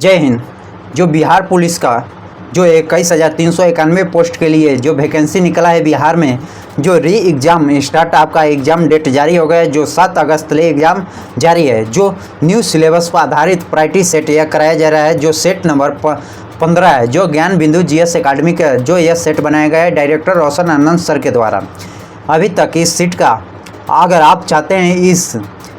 जय हिंद। जो बिहार पुलिस का जो 21,391 पोस्ट के लिए जो वैकेंसी निकला है बिहार में, जो री एग्ज़ाम स्टार्ट आपका एग्ज़ाम डेट जारी हो गया है। जो 7 अगस्त ले एग्ज़ाम जारी है। जो न्यू सिलेबस पर आधारित प्रायोरिटी सेट यह कराया जा रहा है। जो सेट नंबर 15 है, जो ज्ञान बिंदु जीएस एकेडमी का जो यह सेट बनाया गया है डायरेक्टर रोशन आनंद सर के द्वारा। अभी तक इस सीट का अगर आप चाहते हैं इस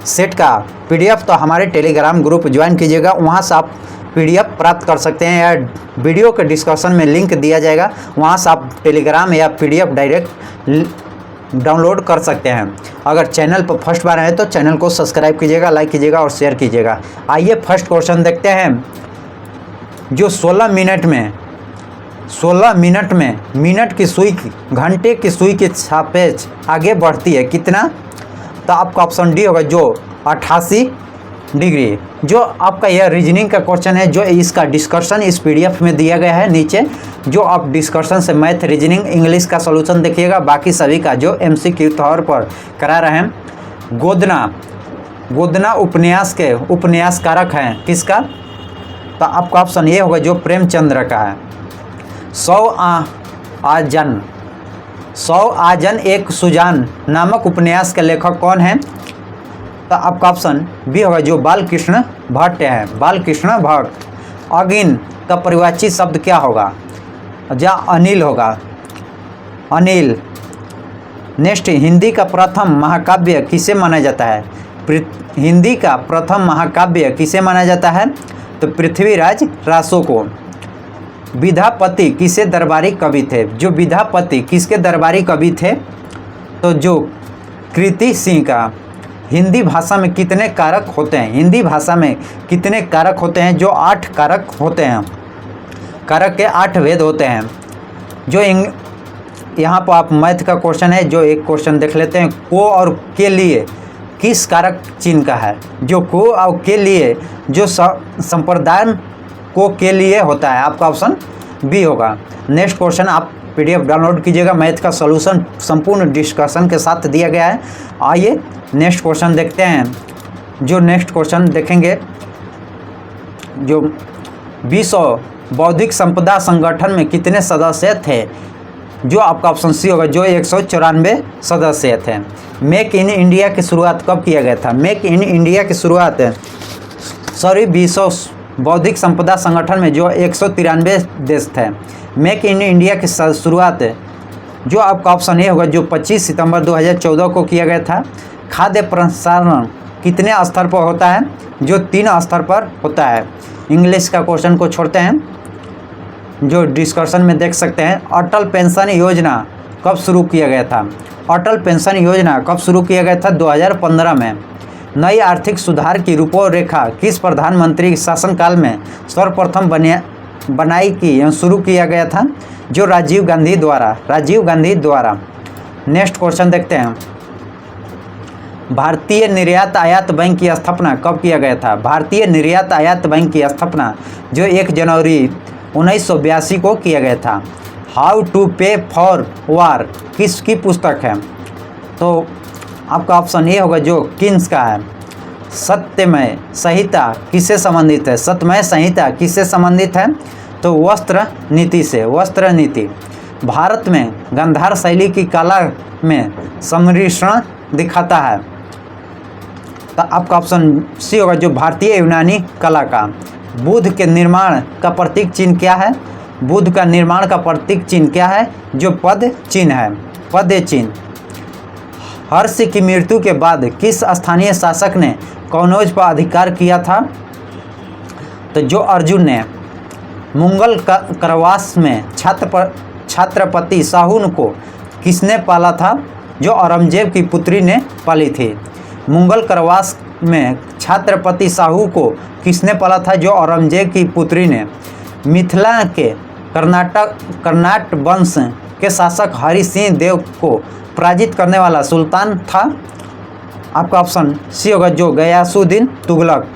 सेट का पीडीएफ तो हमारे टेलीग्राम ग्रुप ज्वाइन कीजिएगा, वहाँ से आप पीडीएफ प्राप्त कर सकते हैं या वीडियो के डिस्क्रिप्शन में लिंक दिया जाएगा, वहाँ से आप टेलीग्राम या पीडीएफ डायरेक्ट डाउनलोड कर सकते हैं। अगर चैनल पर फर्स्ट बार आए तो चैनल को सब्सक्राइब कीजिएगा, लाइक कीजिएगा और शेयर कीजिएगा। आइए फर्स्ट क्वेश्चन देखते हैं। जो 16 मिनट में मिनट की सुई घंटे की सुई के सापेक्ष आगे बढ़ती है कितना? तो आपका ऑप्शन डी होगा, जो 88 डिग्री। जो आपका यह रीजनिंग का क्वेश्चन है, जो इसका डिस्कशन इस पीडीएफ में दिया गया है नीचे, जो आप डिस्कशन से मैथ, रीजनिंग, इंग्लिश का सॉल्यूशन देखिएगा। बाकी सभी का जो एमसीक्यू तौर पर करा रहे हैं। गोदना उपन्यास के उपन्यासकारक हैं किसका? तो आपका ऑप्शन ये होगा, जो प्रेमचंद्र का है। 100 आजन एक सुजान नामक उपन्यास के लेखक कौन है? तो आपका ऑप्शन बी होगा, जो बालकृष्ण भट्ट है, बालकृष्ण भट्ट। अगिन का परिवाची शब्द क्या होगा? जहाँ अनिल होगा, अनिल। नेक्स्ट, हिंदी का प्रथम महाकाव्य किसे माना जाता है? हिंदी का प्रथम महाकाव्य किसे माना जाता है? तो पृथ्वीराज रासो को। विद्यापति किसे दरबारी कवि थे? जो विद्यापति किसके दरबारी कवि थे? तो जो कृति सिंह का। हिंदी भाषा में कितने कारक होते हैं? हिंदी भाषा में कितने कारक होते हैं? जो 8 कारक होते हैं। कारक के 8 भेद होते हैं। जो यहाँ पर आप मैथ का क्वेश्चन है, जो एक क्वेश्चन देख लेते हैं। को और के लिए किस कारक चिन्ह का है? जो को और के लिए जो संप्रदान को के लिए होता है, आपका ऑप्शन बी होगा। नेक्स्ट क्वेश्चन आप पीडीएफ डाउनलोड कीजिएगा, मैथ का सॉल्यूशन संपूर्ण डिस्कशन के साथ दिया गया है। आइए नेक्स्ट क्वेश्चन देखते हैं। जो नेक्स्ट क्वेश्चन देखेंगे, जो विश्व बौद्धिक संपदा संगठन में कितने सदस्य थे? जो आपका ऑप्शन सी होगा, जो 194 सदस्य थे। मेक इन इंडिया की शुरुआत कब किया गया था? मेक इन इंडिया की शुरुआत विश्व बौद्धिक संपदा संगठन में जो 193 देश थे। मेक इन इंडिया की शुरुआत जो आपका ऑप्शन ये होगा, जो 25 सितंबर 2014 को किया गया था। खाद्य प्रसारण कितने स्तर पर होता है? जो 3 स्तर पर होता है। इंग्लिश का क्वेश्चन को छोड़ते हैं, जो डिस्कशन में देख सकते हैं। अटल पेंशन योजना कब शुरू किया गया था? अटल पेंशन योजना कब शुरू किया गया था? 2015 में। नई आर्थिक सुधार की रूपरेखा किस प्रधानमंत्री शासनकाल में सर्वप्रथम बनाई की शुरू किया गया था? जो राजीव गांधी द्वारा। नेक्स्ट क्वेश्चन देखते हैं। भारतीय निर्यात आयात बैंक की स्थापना कब किया गया था? भारतीय निर्यात आयात बैंक की स्थापना जो 1 जनवरी 1982 को किया गया था। हाउ टू पे फॉर वार किसकी पुस्तक है? तो आपका ऑप्शन ये होगा, जो किन्स का है। सत्यमय संहिता किससे संबंधित है? सत्यमय संहिता किससे संबंधित है? तो वस्त्र नीति से। वस्त्र नीति। भारत में गांधार शैली की कला में सम्मिश्रण दिखाता है। तो आपका ऑप्शन सी होगा, जो भारतीय यूनानी कला का। बुद्ध के निर्माण का प्रतीक चिन्ह क्या है? बुद्ध का निर्माण का प्रतीक चिन्ह क्या है? जो पद चिन्ह है, पद चिन्ह। हर्ष की मृत्यु के बाद किस स्थानीय शासक ने कनौज पर अधिकार किया था? तो जो अर्जुन ने। मुगल करवास में छत्रपति शाहू को किसने पाला था? जो औरंगजेब की पुत्री ने पाली थी। मुगल करवास में छत्रपति शाहू को किसने पाला था? जो औरंगजेब की पुत्री ने। मिथिला के कर्नाट वंश के शासक हरि सिंह देव को पराजित करने वाला सुल्तान था? आपका ऑप्शन सी होगा, जो गयासुद्दीन तुगलक।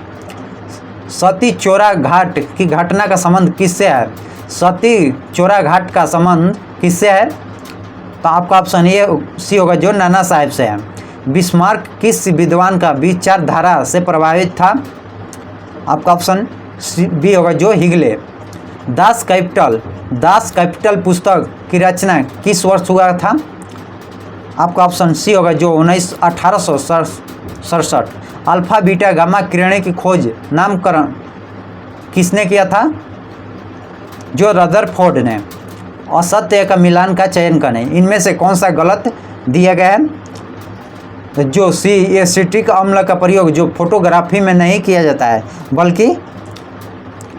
सती चोरा घाट की घटना का संबंध किससे है? सती चोरा घाट का संबंध किससे है? तो आपका ऑप्शन ये सी होगा, जो नाना साहेब से है। बिस्मार्क किस विद्वान का विचारधारा से प्रभावित था? आपका ऑप्शन बी होगा जो हिगले। दास कैपिटल पुस्तक की रचना किस वर्ष हुआ था? आपका ऑप्शन सी होगा जो 1867। अल्फा बीटा गामा किरणें की खोज नामकरण किसने किया था? जो रदरफोर्ड ने। असत्य का मिलान का चयन करें, इनमें से कौन सा गलत दिया गया है? जो सी एसिटिक अम्ल का प्रयोग जो फोटोग्राफी में नहीं किया जाता है बल्कि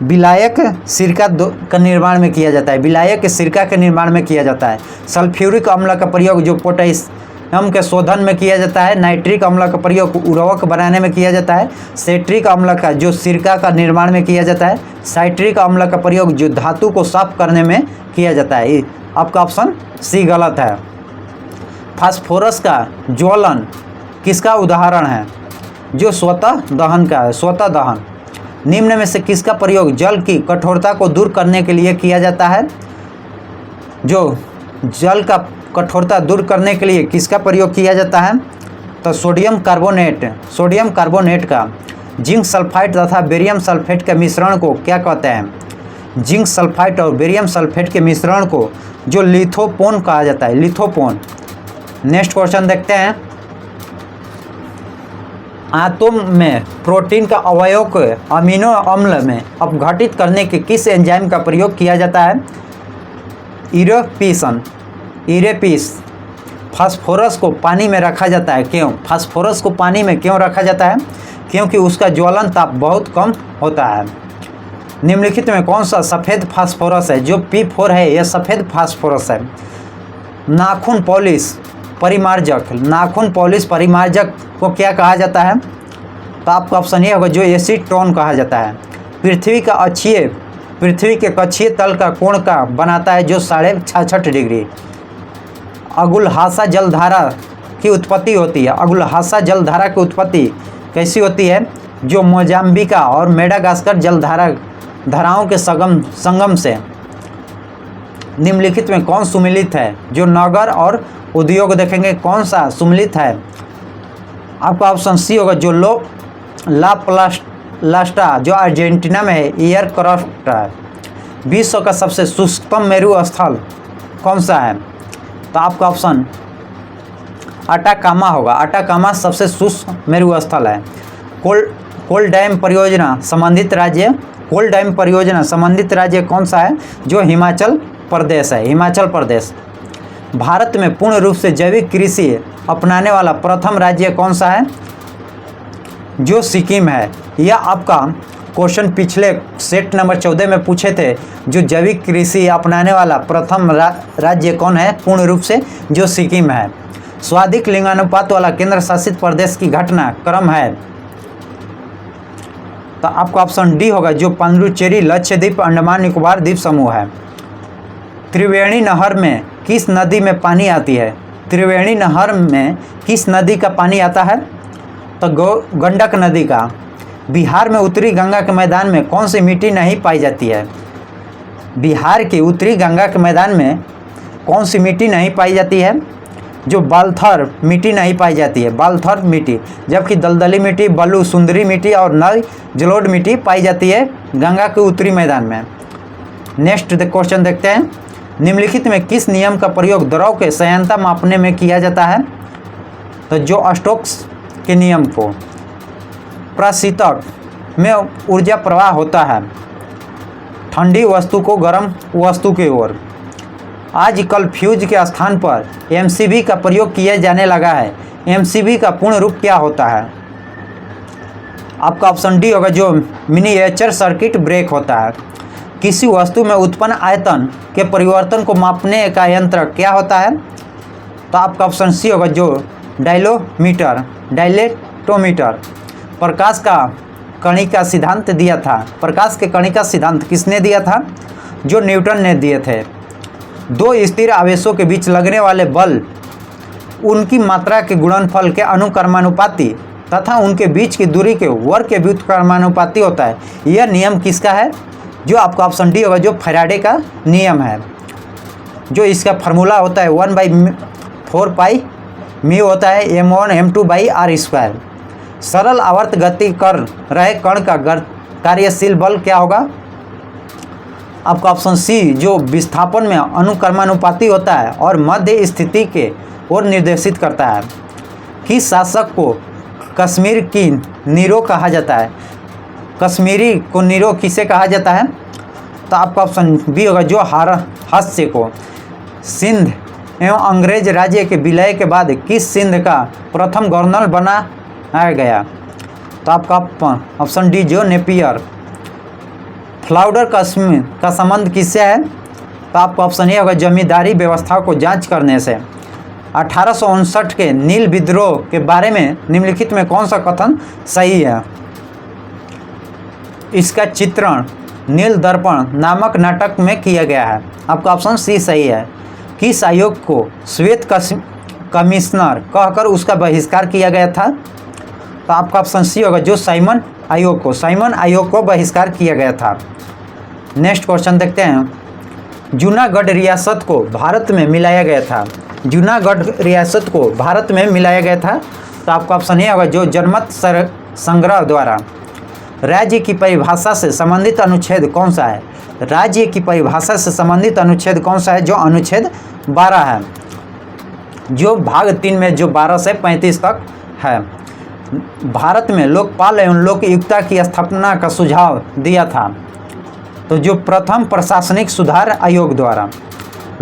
विलायक सिरका का निर्माण में किया जाता है, विलायक सिरका के निर्माण में किया जाता है। सल्फ्यूरिक अम्ल का प्रयोग जो पोटेशियम के शोधन में किया जाता है। नाइट्रिक अम्ल का प्रयोग उर्वरक बनाने में किया जाता है। सेट्रिक अम्ल का जो सिरका का निर्माण में किया जाता है। साइट्रिक अम्ल का प्रयोग जो धातु को साफ करने में किया जाता है। आपका ऑप्शन सी गलत है। फास्फोरस का ज्वलन किसका उदाहरण है? जो स्वतः दहन का है, स्वतः दहन। निम्न में से किसका प्रयोग जल की कठोरता को दूर करने के लिए किया जाता है? जो जल का कठोरता दूर करने के लिए किसका प्रयोग किया जाता है? तो सोडियम कार्बोनेट का। जिंक सल्फाइड तथा बेरियम सल्फेट के मिश्रण को क्या कहते हैं? जिंक सल्फाइड और बेरियम सल्फेट के मिश्रण को जो लिथोपोन कहा जाता है, लिथोपोन। नेक्स्ट क्वेश्चन देखते हैं। आंतों में प्रोटीन का अवयव को अमीनो अम्ल में अपघटित करने के किस एंजाइम का प्रयोग किया जाता है? इरेपिस। फास्फोरस को पानी में रखा जाता है, क्यों? फास्फोरस को पानी में क्यों रखा जाता है? क्योंकि उसका ज्वलन ताप बहुत कम होता है। निम्नलिखित में कौन सा सफ़ेद फास्फोरस है? जो P4 है यह सफ़ेद फास्फोरस है। नाखून पॉलिश परिमार्जक को क्या कहा जाता है? तो आपका ऑप्शन ये होगा जो एसीटोन कहा जाता है। पृथ्वी के कक्षीय तल का कोण का बनाता है जो 66.5 डिग्री। अगुलहासा जलधारा की उत्पत्ति होती है। अगुलहासा जलधारा की उत्पत्ति कैसी होती है? जो मोजाम्बिका और मेडागास्कर जलधाराओं के संगम से। निम्नलिखित में कौन सुमिलित है? जो नगर और उद्योग देखेंगे कौन सा सुमिलित है? आपका ऑप्शन सी होगा जो ला प्लास्टा जो अर्जेंटीना में है, एयर क्रस्ट है। विश्व का सबसे शुष्कतम मेरु स्थल कौन सा है? तो आपका ऑप्शन अटाकामा होगा। अटाकामा सबसे शुष्क मेरु स्थल है। कोल डैम परियोजना संबंधित राज्य कौन सा है? जो हिमाचल प्रदेश है, हिमाचल प्रदेश। भारत में पूर्ण रूप से जैविक कृषि अपनाने वाला प्रथम राज्य कौन सा है? जो सिक्किम है। यह आपका क्वेश्चन पिछले सेट नंबर 14 में पूछे थे। जो जैविक कृषि अपनाने वाला प्रथम राज्य कौन है पूर्ण रूप से? जो सिक्किम है। स्वाधिक लिंगानुपात वाला केंद्र शासित प्रदेश की घटना क्रम है। तो आपका ऑप्शन डी होगा जो पुडुचेरी, लक्षद्वीप, अंडमान निकोबार द्वीप समूह है। त्रिवेणी नहर में किस नदी में पानी आती है? त्रिवेणी नहर में किस नदी का पानी आता है? तो गंडक नदी का। बिहार में उत्तरी गंगा के मैदान में कौन सी मिट्टी नहीं पाई जाती है? बिहार के उत्तरी गंगा के मैदान में कौन सी मिट्टी नहीं पाई जाती है? जो बालथर मिट्टी नहीं पाई जाती है, बालथर मिट्टी। जबकि दलदली मिट्टी, बलू सुंदरी मिट्टी और नल जलोढ़ मिट्टी पाई जाती है गंगा के उत्तरी मैदान में। नेक्स्ट क्वेश्चन देखते हैं। निम्नलिखित में किस नियम का प्रयोग द्रव के संयंत्रता मापने में किया जाता है? तो जो स्टोक्स के नियम को। प्रशीतक में ऊर्जा प्रवाह होता है ठंडी वस्तु को गर्म वस्तु की ओर। आजकल फ्यूज के स्थान पर एमसीबी का प्रयोग किया जाने लगा है। एमसीबी का पूर्ण रूप क्या होता है? आपका ऑप्शन डी होगा जो मिनिएचर सर्किट ब्रेक होता है। किसी वस्तु में उत्पन्न आयतन के परिवर्तन को मापने का यंत्र क्या होता है? तो आपका ऑप्शन सी होगा जो डायलेक्टोमीटर। प्रकाश का कणिका सिद्धांत दिया था। प्रकाश के कणिका सिद्धांत किसने दिया था? जो न्यूटन ने दिए थे। दो स्थिर आवेशों के बीच लगने वाले बल उनकी मात्रा के गुणनफल के अनुक्रमानुपाती तथा उनके बीच की दूरी के वर्ग के व्युत्क्रमानुपाती होता है। यह नियम किसका है? जो आपका ऑप्शन डी होगा जो फैराडे का नियम है। जो इसका फार्मूला होता है 1/4 पाई म्यू होता है M1 M2/r²। सरल आवर्त गति कर रहे कण का कार्यशील बल क्या होगा? आपका ऑप्शन सी जो विस्थापन में अनुक्रमानुपाती होता है और मध्य स्थिति के ओर निर्देशित करता है। किस शासक को कश्मीर की नीरो कहा जाता है? कश्मीरी को नीरो किसे कहा जाता है? तो आपका ऑप्शन बी होगा जो हास्य को। सिंध एवं अंग्रेज राज्य के विलय के बाद किस सिंध का प्रथम गवर्नर बनाया गया? तो आपका ऑप्शन डी जो नेपियर। फ्लाउडर कश्मीर का संबंध किससे है? तो आपका ऑप्शन ए होगा जमींदारी व्यवस्था को जांच करने से। 1859 के नील विद्रोह के बारे में निम्नलिखित में कौन सा कथन सही है? इसका चित्रण नील दर्पण नामक नाटक में किया गया है। आपका ऑप्शन सी सही है। किस आयोग को श्वेत कमिश्नर कहकर उसका बहिष्कार किया गया था? तो आपका ऑप्शन सी होगा जो साइमन आयोग को बहिष्कार किया गया था। नेक्स्ट क्वेश्चन देखते हैं। जूनागढ़ रियासत को भारत में मिलाया गया था। जूनागढ़ रियासत को भारत में मिलाया गया था। तो आपका ऑप्शन ए होगा जो जनमत संग्रह द्वारा। राज्य की परिभाषा से संबंधित अनुच्छेद कौन सा है? राज्य की परिभाषा से संबंधित अनुच्छेद कौन सा है? जो अनुच्छेद 12 है, जो भाग 3 में जो 12 से 35 तक है। भारत में लोकपाल एवं लोकयुक्ता की स्थापना का सुझाव दिया था तो जो प्रथम प्रशासनिक सुधार आयोग द्वारा।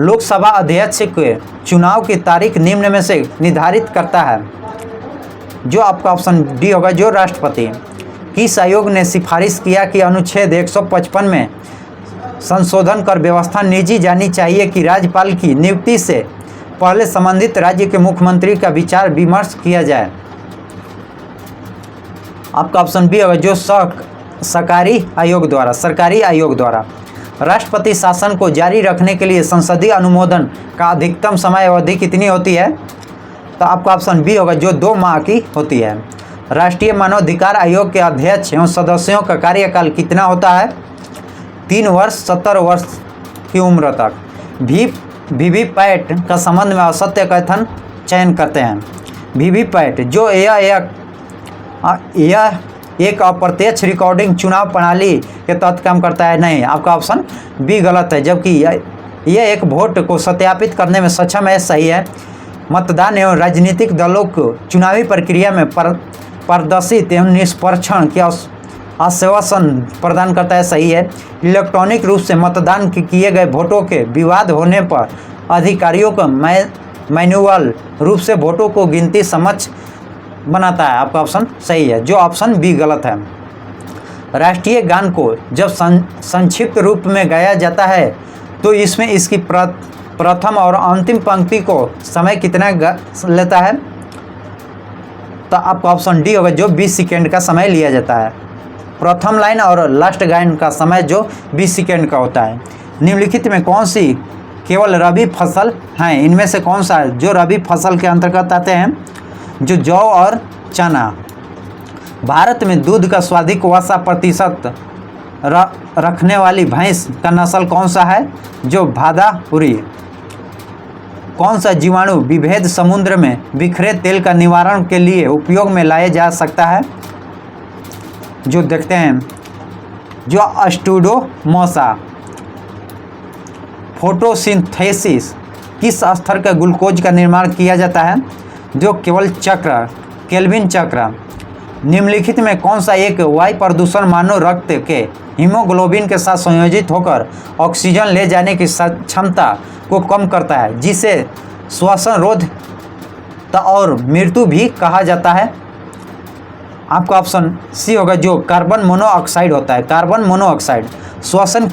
लोकसभा अध्यक्ष के चुनाव की तारीख निम्न में से निर्धारित करता है। जो आपका ऑप्शन डी होगा जो राष्ट्रपति। किस आयोग ने सिफारिश किया कि अनुच्छेद 155 में संशोधन कर व्यवस्था निजी जानी चाहिए कि राज्यपाल की नियुक्ति से पहले संबंधित राज्य के मुख्यमंत्री का विचार विमर्श किया जाए? आपका ऑप्शन बी होगा जो सरकारी आयोग द्वारा। राष्ट्रपति शासन को जारी रखने के लिए संसदीय अनुमोदन का अधिकतम समय अवधि कितनी होती है? तो आपका ऑप्शन बी होगा जो 2 माह की होती है। राष्ट्रीय मानवाधिकार आयोग के अध्यक्ष एवं सदस्यों का कार्यकाल कितना होता है? 3 वर्ष 70 वर्ष की उम्र तक। वीवीपैट का संबंध में असत्य कथन चयन करते हैं। वीवीपैट जो यह एक अप्रत्यक्ष रिकॉर्डिंग चुनाव प्रणाली के तहत काम करता है। नहीं, आपका ऑप्शन बी गलत है, जबकि यह एक वोट को सत्यापित करने में सक्षम है। सही है। मतदान एवं राजनीतिक दलों को चुनावी प्रक्रिया में पारदर्शित एवं निष्पक्षण के आश्वासन प्रदान करता है। सही है। इलेक्ट्रॉनिक रूप से मतदान किए गए वोटों के विवाद होने पर अधिकारियों को मैनुअल रूप से वोटों को गिनती समक्ष बनाता है। आपका ऑप्शन सही है, जो ऑप्शन बी गलत है। राष्ट्रीय गान को जब संक्षिप्त रूप में गाया जाता है तो इसमें इसकी प्रथम और अंतिम पंक्ति को समय कितना लेता है? तो आपका ऑप्शन डी होगा जो 20 सेकेंड का समय लिया जाता है। प्रथम लाइन और लास्ट लाइन का समय जो 20 सेकेंड का होता है। निम्नलिखित में कौन सी केवल रबी फसल हैं? इनमें से कौन सा जो रबी फसल के अंतर्गत आते हैं? जो जौ और चना। भारत में दूध का स्वाधिक वसा प्रतिशत रखने वाली भैंस का नस्ल कौन सा है? जो भादापुरी। कौन सा जीवाणु विभेद समुद्र में बिखरे तेल का निवारण के लिए उपयोग में लाया जा सकता है? जो देखते हैं जो अस्टुडोमोसा। फोटोसिंथेसिस किस स्तर का ग्लूकोज का निर्माण किया जाता है? जो केल्विन चक्र। निम्नलिखित में कौन सा एक वायु प्रदूषण मानव रक्त के हीमोग्लोबिन के साथ संयोजित होकर ऑक्सीजन ले जाने की क्षमता को कम करता है, जिसे श्वसन रोध और मृत्यु भी कहा जाता है? आपका ऑप्शन सी होगा जो कार्बन मोनोऑक्साइड होता है। कार्बन मोनोऑक्साइड श्वसन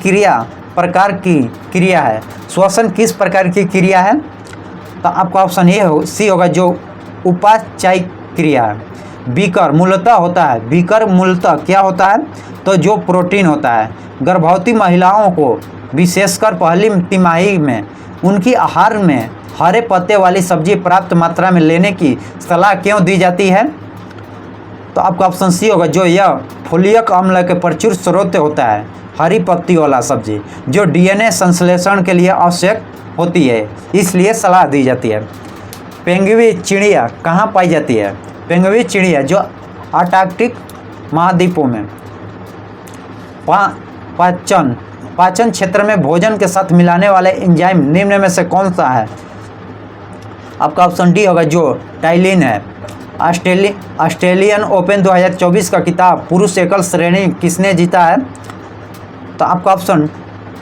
प्रकार की क्रिया है। श्वसन किस प्रकार की क्रिया है? तो आपका ऑप्शन ए सी होगा जो उपाचायिक क्रिया है। बीकर मूलतः होता है। बीकर मूलतः क्या होता है? तो जो प्रोटीन होता है। गर्भवती महिलाओं को विशेषकर पहली तिमाही में उनकी आहार में हरे पत्ते वाली सब्जी पर्याप्त मात्रा में लेने की सलाह क्यों दी जाती है? तो आपका ऑप्शन सी होगा जो यह फोलिक अम्ल के प्रचुर स्रोत होता है। हरी पत्ती वाला सब्जी जो डीएनए संश्लेषण के लिए आवश्यक होती है, इसलिए सलाह दी जाती है। पेंगुइन चिड़िया कहाँ पाई जाती है? पेंगुइन चिड़िया जो अंटार्कटिक महाद्वीपों में। पाचन क्षेत्र में भोजन के साथ मिलाने वाले एंजाइम निम्न में से कौन सा है? आपका ऑप्शन डी होगा जो टाइलिन है। ऑस्ट्रेलियन ओपन 2024 का खिताब पुरुष एकल श्रेणी किसने जीता है? तो आपका ऑप्शन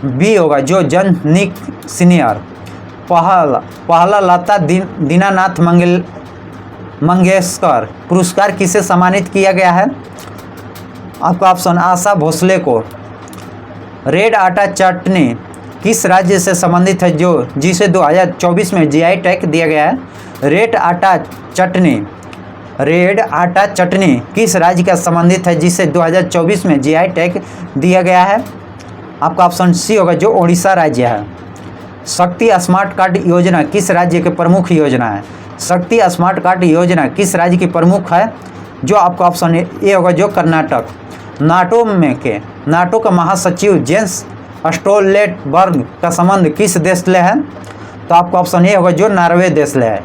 बी होगा जो जॉन निक सीनियर। पहला लता दीनानाथ मंगेशकर पुरस्कार किसे सम्मानित किया गया है? आपका ऑप्शन आशा भोसले को। रेड आटा चटनी किस राज्य से संबंधित है जो जिसे 2024 में जीआई टैग दिया गया है? रेड आटा चटनी किस राज्य का संबंधित है जिसे 2024 में जीआई टैग दिया गया है? आपका ऑप्शन सी होगा जो ओडिशा राज्य है। शक्ति स्मार्ट कार्ड योजना किस राज्य की प्रमुख योजना है? शक्ति स्मार्ट कार्ड योजना किस राज्य की प्रमुख है? जो आपका ऑप्शन ए होगा जो कर्नाटक। नाटो का महासचिव जेंस स्टोल्टेनबर्ग का संबंध किस देश से है? तो आपका ऑप्शन ए होगा जो नॉर्वे देश से है।